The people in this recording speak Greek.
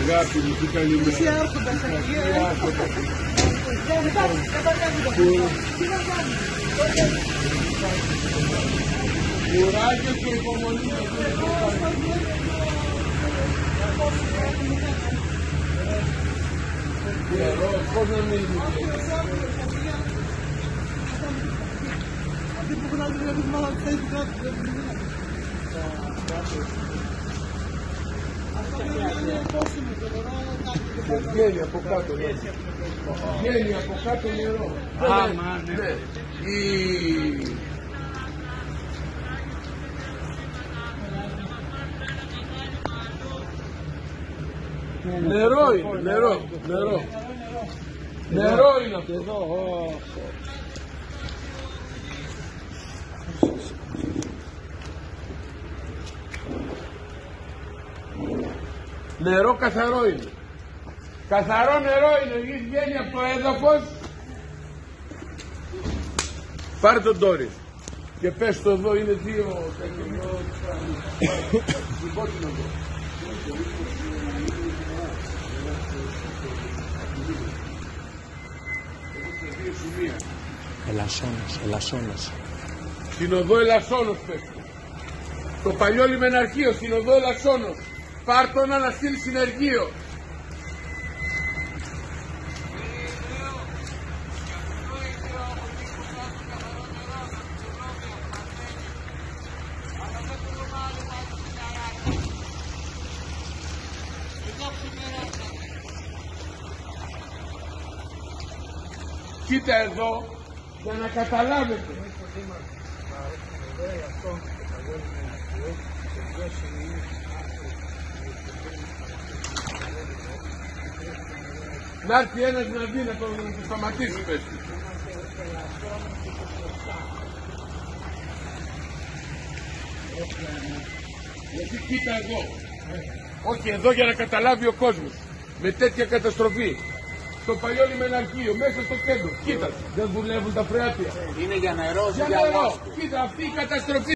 Αγάπη μου, τι καλή μέρα. Εσύ άρχοντας εκεί, Κουράγιο και υπομονή. Πώς να μην είναι. Αυτοί που έχουν άλλη δουλειά, μάλλον θα έχουν κάτι. Βγαίνει από κάτω νερό. Βγαίνει από κάτω νερό. Άμα, ναι. Νερό είναι, νερό. Νερό είναι αυτό εδώ. Νερό καθαρό είναι. Καθαρό νερό είναι, βγαίνει από το έδαφος. Πάρε τον Τόρι και πες το εδώ, είναι δύο Ελασσόνος. Στην οδό Ελασσόνος πες. Το παλιό λιμεναρχείο στην οδό Ελασσόνος. Πάρ' τον να στείλει συνεργείο. Κοίτα εδώ για να καταλάβετε. Να έρθει ένας να δει να το σταματήσει πες. Γιατί κοίτα εδώ. Όχι εδώ για να καταλάβει ο κόσμος. Με τέτοια καταστροφή. Στο παλιό λιμεναρχείο, μέσα στο κέντρο. Κοίτα, δεν δουλεύουν τα φρεάτια. Είναι για νερό, Για νερό. Κοίτα αυτή η καταστροφή.